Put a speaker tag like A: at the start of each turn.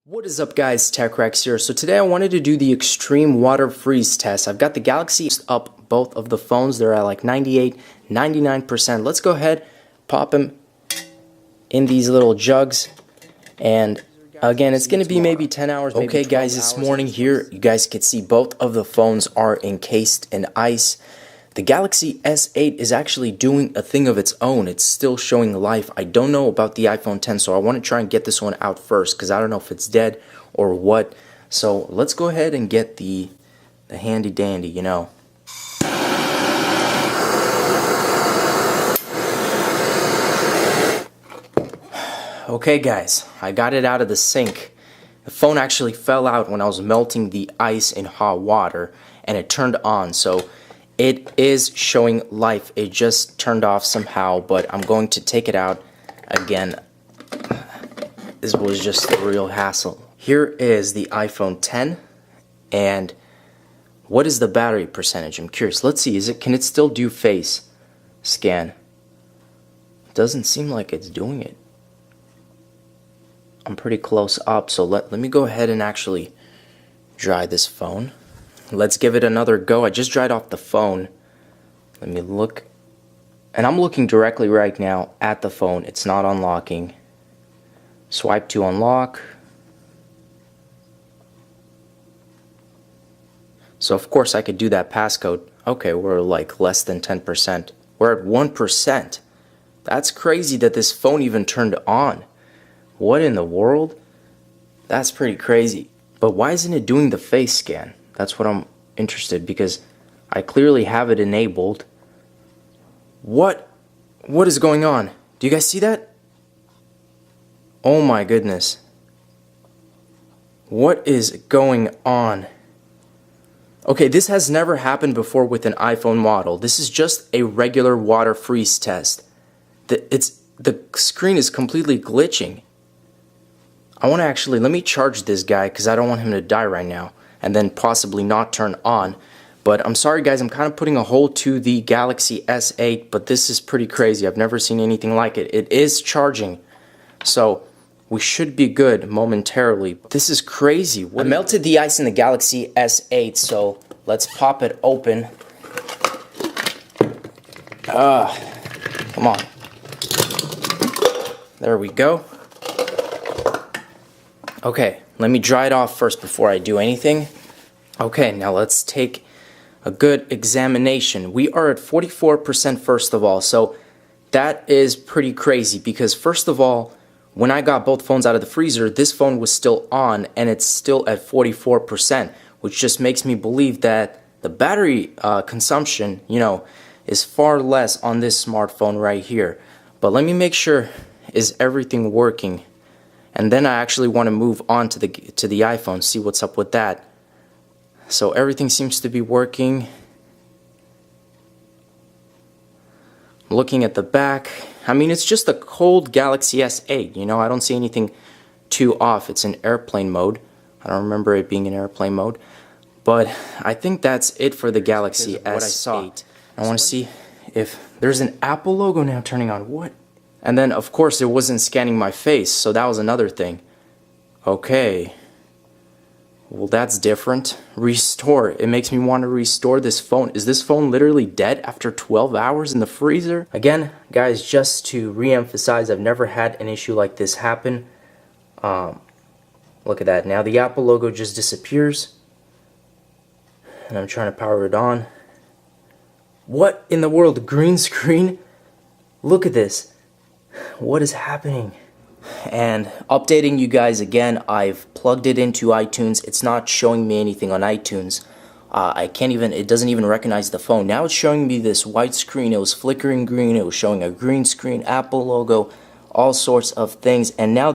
A: What is up guys, TechRex here. So today I wanted to do the extreme water freeze test. I've got the Galaxy up both of the phones. They're at like 98, 99%. Let's go ahead, pop them in these little jugs. And again, it's going to be maybe 10 hours. Okay guys, this morning here, you guys can see both of the phones are encased in ice. The Galaxy S8 is actually doing a thing of its own. It's still showing life. I don't know about the iPhone X, so I want to try and get this one out first because I don't know if it's dead or what. So let's go ahead and get the handy dandy, you know. Okay guys, I got it out of the sink. The phone actually fell out when I was melting the ice in hot water and it turned on, so it is showing life. It just turned off somehow, but I'm going to take it out again. This was just a real hassle. Here is the iPhone X, and what is the battery percentage? I'm curious. Let's see. Can it still do face scan? Doesn't seem like it's doing it. I'm pretty close up, so let me go ahead and actually dry this phone. Let's give it another go. I just dried off the phone. Let me look. And I'm looking directly right now at the phone. It's not unlocking. Swipe to unlock. So of course I could do that passcode. Okay, we're like less than 10%. We're at 1%. That's crazy that this phone even turned on. What in the world? That's pretty crazy. But why isn't it doing the face scan? That's what I'm interested, because I clearly have it enabled. What is going on? Do you guys see that? Oh my goodness. What is going on? Okay, this has never happened before with an iPhone model. This is just a regular water freeze test. The screen is completely glitching. I want to actually, let me charge this guy because I don't want him to die right now and then possibly not turn on. But I'm sorry guys, I'm kind of putting a hold to the Galaxy S8, but this is pretty crazy. I've never seen anything like it. It is charging, so we should be good momentarily. This is crazy. I melted the ice in the Galaxy S8, so let's pop it open. Come on. There we go. Okay, let me dry it off first before I do anything. Okay, now let's take a good examination. We are at 44% first of all, so that is pretty crazy because first of all, when I got both phones out of the freezer, this phone was still on and it's still at 44%, which just makes me believe that the battery consumption, you know, is far less on this smartphone right here. But let me make sure, is everything working? And then I actually want to move on to the iPhone, see what's up with that. So everything seems to be working. I'm looking at the back. I mean, it's just a cold Galaxy S8, you know, I don't see anything too off. It's in airplane mode. I don't remember it being in airplane mode. But I think that's it for the Galaxy S8. I want to see if there's an Apple logo now turning on. What? And then, of course, it wasn't scanning my face, so that was another thing. Okay. Well, that's different. Restore. It makes me want to restore this phone. Is this phone literally dead after 12 hours in the freezer? Again, guys, just to re-emphasize, I've never had an issue like this happen. Look at that. Now the Apple logo just disappears. And I'm trying to power it on. What in the world? Green screen? Look at this. What is happening? And updating you guys again, I've plugged it into iTunes. It's not showing me anything on iTunes. It doesn't even recognize the phone. Now it's showing me this white screen. It was flickering green. It was showing a green screen, Apple logo, all sorts of things. And now